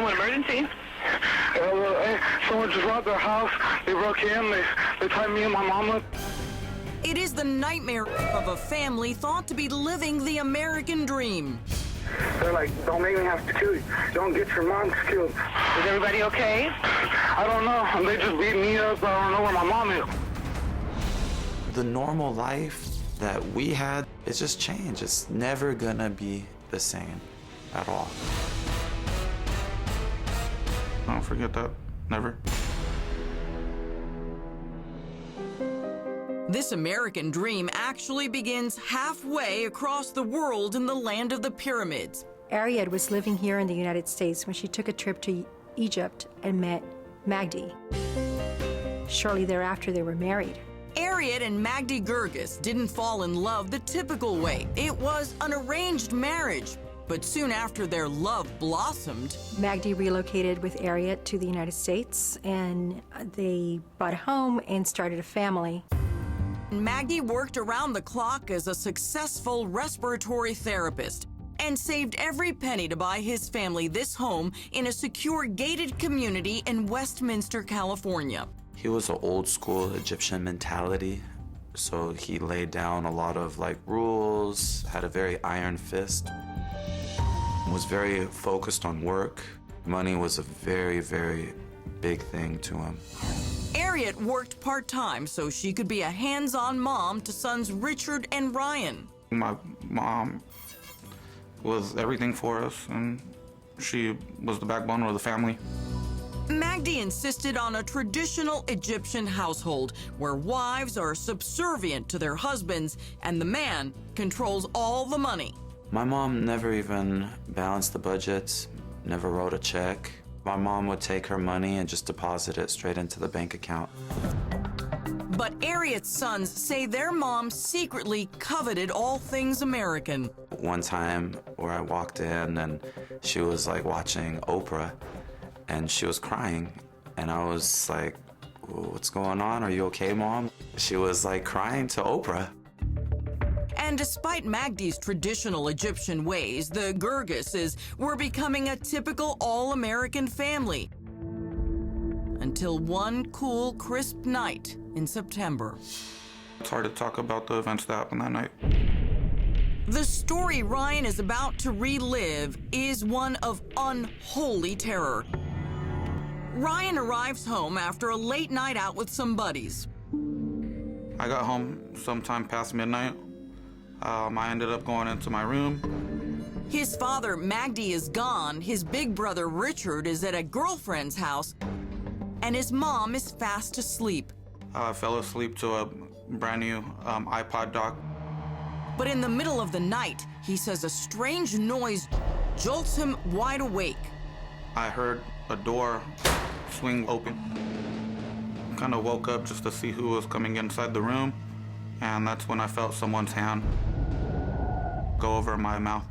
911 emergency. Someone just robbed our house. They broke in. They tied me and my mom up. It is the nightmare of a family thought to be living the American dream. They're like, don't make me have to kill you. Don't get your mom killed. Is everybody okay? I don't know. They just beat me up. I don't know where my mom is. The normal life that we had, it's just changed. It's never gonna be the same at all. Don't forget that. Never. This American dream actually begins halfway across the world in the land of the pyramids. Ariet was living here in the United States when she took a trip to Egypt and met Magdi. Shortly thereafter, they were married. Ariet and Magdi Girgis didn't fall in love the typical way. It was an arranged marriage. But soon after their love blossomed, Magdi relocated with Ariet to the United States, and they bought a home and started a family. Magdi worked around the clock as a successful respiratory therapist and saved every penny to buy his family this home in a secure gated community in Westminster, California. He was an old school Egyptian mentality, so he laid down a lot of rules, had a very iron fist, was very focused on work. Money was a very, very big thing to him. Ariet worked part-time so she could be a hands-on mom to sons Richard and Ryan. My mom was everything for us, and she was the backbone of the family. Magdi insisted on a traditional Egyptian household where wives are subservient to their husbands and the man controls all the money. My mom never even balanced the budgets, never wrote a check. My mom would take her money and just deposit it straight into the bank account. But Ariet's sons say their mom secretly coveted all things American. One time where I walked in and she was watching Oprah and she was crying. And I was like, what's going on? Are you okay, Mom? She was crying to Oprah. And despite Magdi's traditional Egyptian ways, the Girgises were becoming a typical all-American family. Until one cool, crisp night in September. It's hard to talk about the events that happened that night. The story Ryan is about to relive is one of unholy terror. Ryan arrives home after a late night out with some buddies. I got home sometime past midnight. I ended up going into my room. His father, Magdi, is gone. His big brother, Richard, is at a girlfriend's house. And his mom is fast asleep. I fell asleep to a brand new iPod dock. But in the middle of the night, he says a strange noise jolts him wide awake. I heard a door swing open. Kind of woke up just to see who was coming inside the room. And that's when I felt someone's hand go over my mouth.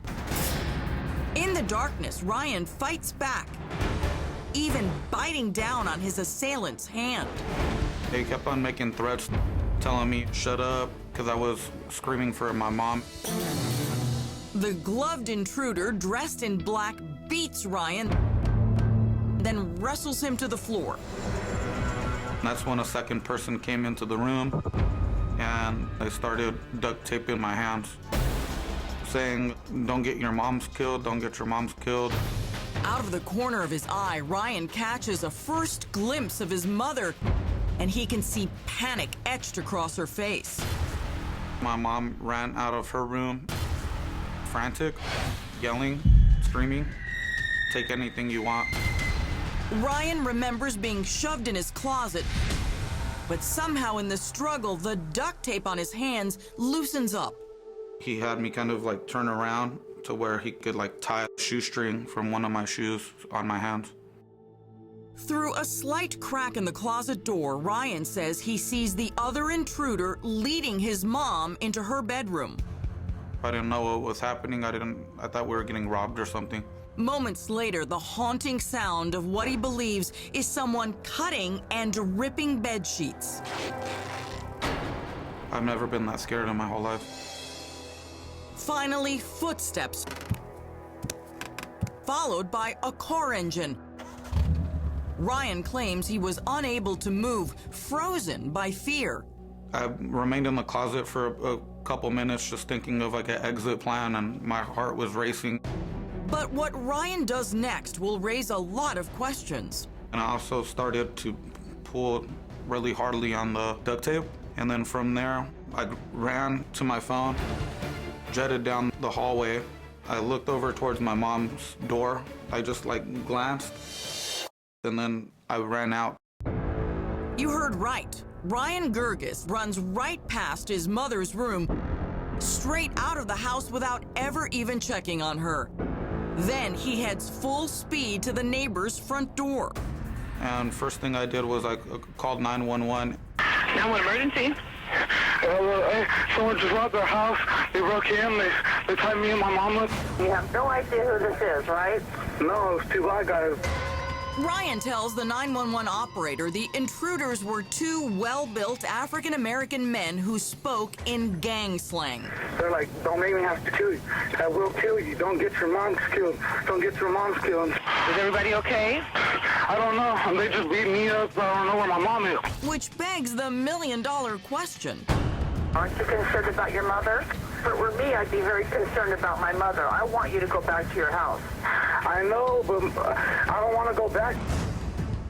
In the darkness, Ryan fights back, even biting down on his assailant's hand. They kept on making threats, telling me, shut up, because I was screaming for my mom. The gloved intruder, dressed in black, beats Ryan, then wrestles him to the floor. That's when a second person came into the room, and they started duct taping my hands, saying, don't get your moms killed, don't get your moms killed. Out of the corner of his eye, Ryan catches a first glimpse of his mother, and he can see panic etched across her face. My mom ran out of her room, frantic, yelling, screaming, take anything you want. Ryan remembers being shoved in his closet, but somehow in the struggle, the duct tape on his hands loosens up. He had me kind of turn around to where he could tie a shoestring from one of my shoes on my hands. Through a slight crack in the closet door, Ryan says he sees the other intruder leading his mom into her bedroom. I didn't know what was happening. I thought we were getting robbed or something. Moments later, the haunting sound of what he believes is someone cutting and ripping bed sheets. I've never been that scared in my whole life. Finally, footsteps, followed by a car engine. Ryan claims he was unable to move, frozen by fear. I remained in the closet for a couple minutes just thinking of like an exit plan, and my heart was racing. But what Ryan does next will raise a lot of questions. And I also started to pull really hardly on the duct tape. And then from there, I ran to my phone, jetted down the hallway. I looked over towards my mom's door. I just glanced, and then I ran out. You heard right. Ryan Girgis runs right past his mother's room, straight out of the house without ever even checking on her. Then he heads full speed to the neighbor's front door. And first thing I did was I called 911. Now, what emergency? Someone just robbed their house. They broke in. They tied me and my mom up. You have no idea who this is, right? No, it was two black guys. Ryan tells the 911 operator the intruders were two well-built African-American men who spoke in gang slang. They're like, don't make me have to kill you. I will kill you. Don't get your mom killed. Don't get your mom killed. Is everybody okay? I don't know. They just beat me up. I don't know where my mom is. Which begs the million-dollar question. Aren't you concerned about your mother? If it were me, I'd be very concerned about my mother. I want you to go back to your house. I know, but I don't want to go back.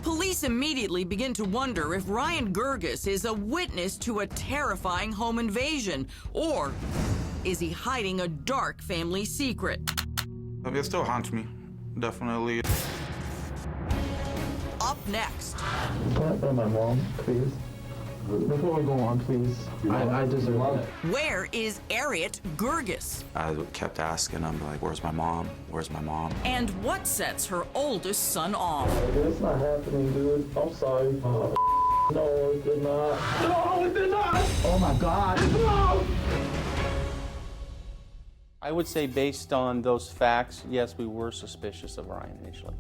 Police immediately begin to wonder if Ryan Girgis is a witness to a terrifying home invasion, or is he hiding a dark family secret? It still haunts me, definitely. Up next. Can't my mom, please. Before we go on, please. I deserve it. Where is Ariet Girgis? I kept asking him, like, where's my mom? Where's my mom? And what sets her oldest son off? It's not happening, dude. I'm sorry. No, it did not. No, it did not. Oh my God. No. I would say based on those facts, yes, we were suspicious of Ryan initially.